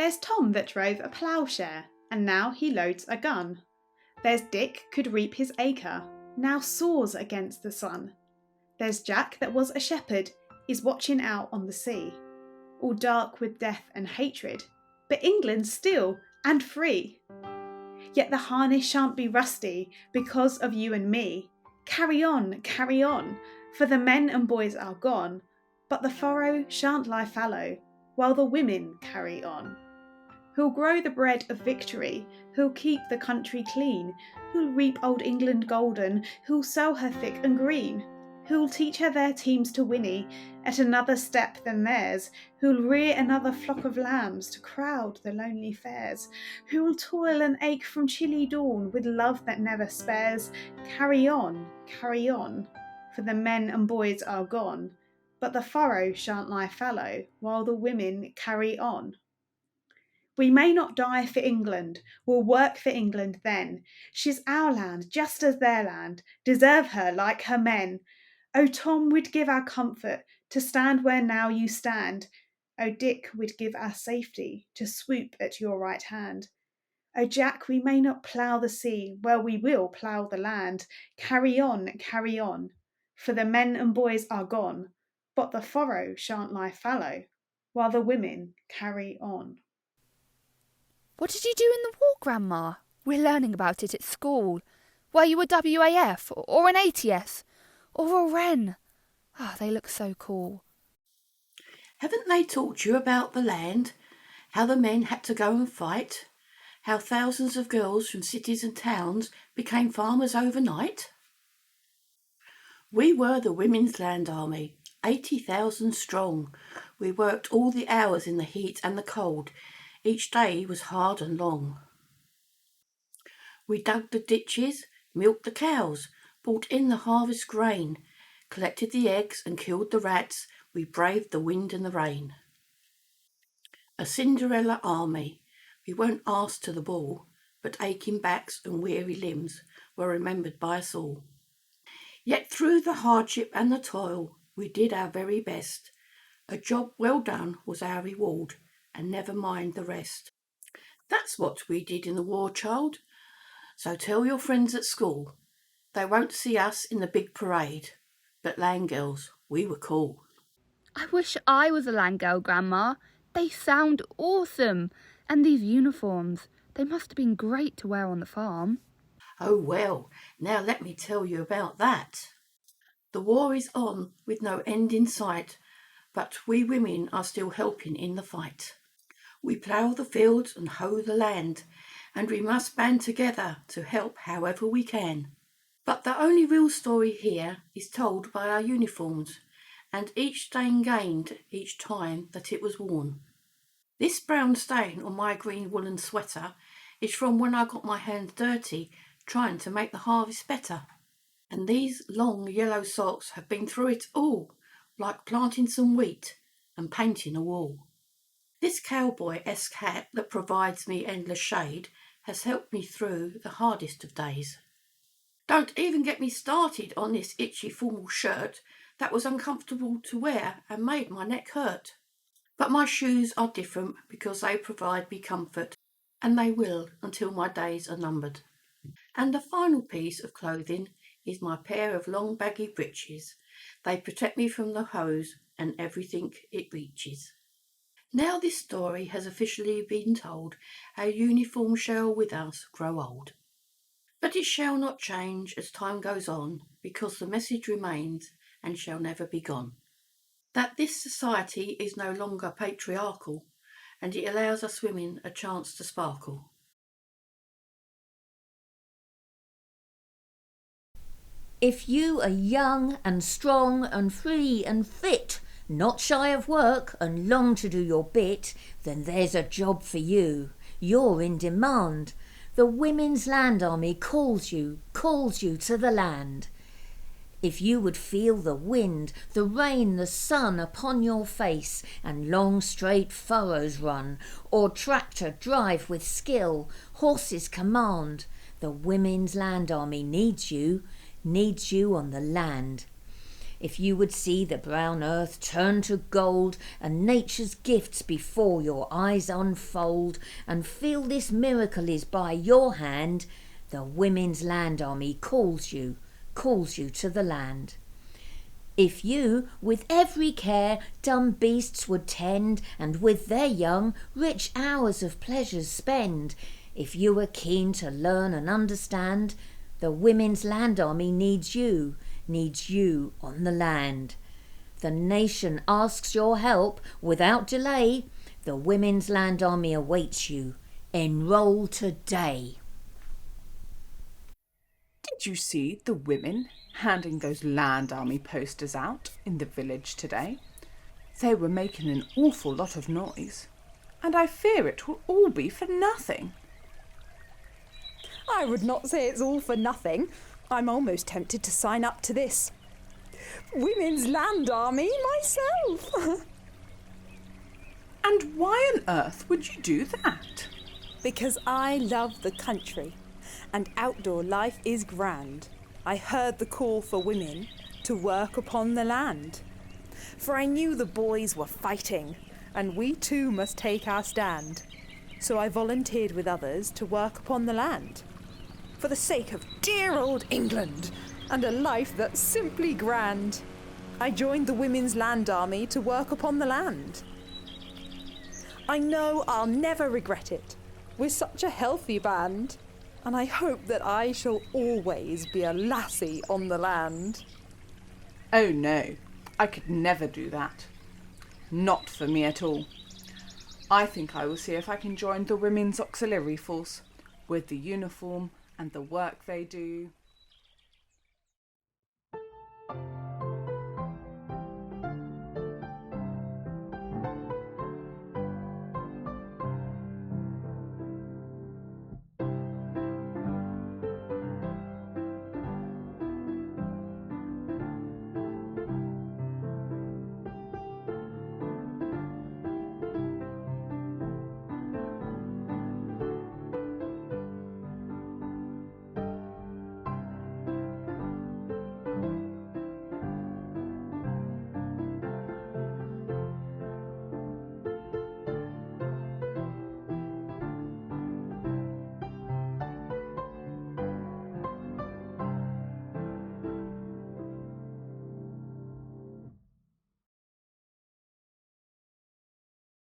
There's Tom that drove a ploughshare, and now he loads a gun. There's Dick could reap his acre, now soars against the sun. There's Jack that was a shepherd, is watching out on the sea, all dark with death and hatred, but England's still and free. Yet the harness shan't be rusty because of you and me. Carry on, for the men and boys are gone, but the furrow shan't lie fallow while the women carry on. Who'll grow the bread of victory, who'll keep the country clean, who'll reap old England golden, who'll sow her thick and green, who'll teach her their teams to whinny at another step than theirs, who'll rear another flock of lambs to crowd the lonely fairs, who'll toil and ache from chilly dawn with love that never spares. Carry on, for the men and boys are gone, but the furrow shan't lie fallow while the women carry on. We may not die for England, we'll work for England then. She's our land, just as their land, deserve her like her men. Oh, Tom, we'd give our comfort to stand where now you stand. Oh, Dick, we'd give our safety to swoop at your right hand. Oh, Jack, we may not plough the sea, well, we will plough the land. Carry on, for the men and boys are gone, but the furrow shan't lie fallow while the women carry on. What did you do in the war, Grandma? We're learning about it at school. Were you a WAF or an ATS or a Wren? They look so cool. Haven't they taught you about the land? How the men had to go and fight? How thousands of girls from cities and towns became farmers overnight? We were the Women's Land Army, 80,000 strong. We worked all the hours in the heat and the cold. Each day was hard and long. We dug the ditches, milked the cows, brought in the harvest grain, collected the eggs and killed the rats. We braved the wind and the rain. A Cinderella army. We weren't asked to the ball, but aching backs and weary limbs were remembered by us all. Yet through the hardship and the toil, we did our very best. A job well done was our reward, and never mind the rest. That's what we did in the war, child. So tell your friends at school. They won't see us in the big parade, but land girls, we were cool. I wish I was a land girl, Grandma. They sound awesome. And these uniforms, they must have been great to wear on the farm. Oh well, now let me tell you about that. The war is on with no end in sight, but we women are still helping in the fight. We plough the fields and hoe the land, and we must band together to help however we can. But the only real story here is told by our uniforms, and each stain gained each time that it was worn. This brown stain on my green woolen sweater is from when I got my hands dirty trying to make the harvest better. And these long yellow socks have been through it all, like planting some wheat and painting a wall. This cowboy-esque hat that provides me endless shade has helped me through the hardest of days. Don't even get me started on this itchy formal shirt that was uncomfortable to wear and made my neck hurt. But my shoes are different because they provide me comfort, and they will until my days are numbered. And the final piece of clothing is my pair of long baggy breeches. They protect me from the hose and everything it reaches. Now this story has officially been told, our uniform shall with us grow old. But it shall not change as time goes on, because the message remains and shall never be gone. That this society is no longer patriarchal, and it allows us women a chance to sparkle. If you are young and strong and free and fit, not shy of work and long to do your bit, then there's a job for you. You're in demand. The Women's Land Army calls you to the land. If you would feel the wind, the rain, the sun upon your face, and long straight furrows run, or tractor drive with skill, horses command, the Women's Land Army needs you on the land. If you would see the brown earth turn to gold and nature's gifts before your eyes unfold, and feel this miracle is by your hand, the Women's Land Army calls you to the land. If you, with every care, dumb beasts would tend, and with their young, rich hours of pleasures spend, if you were keen to learn and understand, the Women's Land Army needs you on the land. The nation asks your help without delay. The Women's Land Army awaits you. Enroll today. Did you see the women handing those Land Army posters out in the village today? They were making an awful lot of noise, and I fear it will all be for nothing. I would not say it's all for nothing. I'm almost tempted to sign up to this Women's Land Army myself. And why on earth would you do that? Because I love the country, and outdoor life is grand. I heard the call for women to work upon the land. For I knew the boys were fighting, and we too must take our stand. So I volunteered with others to work upon the land. For the sake of dear old England, and a life that's simply grand, I joined the Women's Land Army to work upon the land. I know I'll never regret it. We're such a healthy band, and I hope that I shall always be a lassie on the land. Oh no, I could never do that. Not for me at all. I think I will see if I can join the Women's Auxiliary Force with the uniform and the work they do.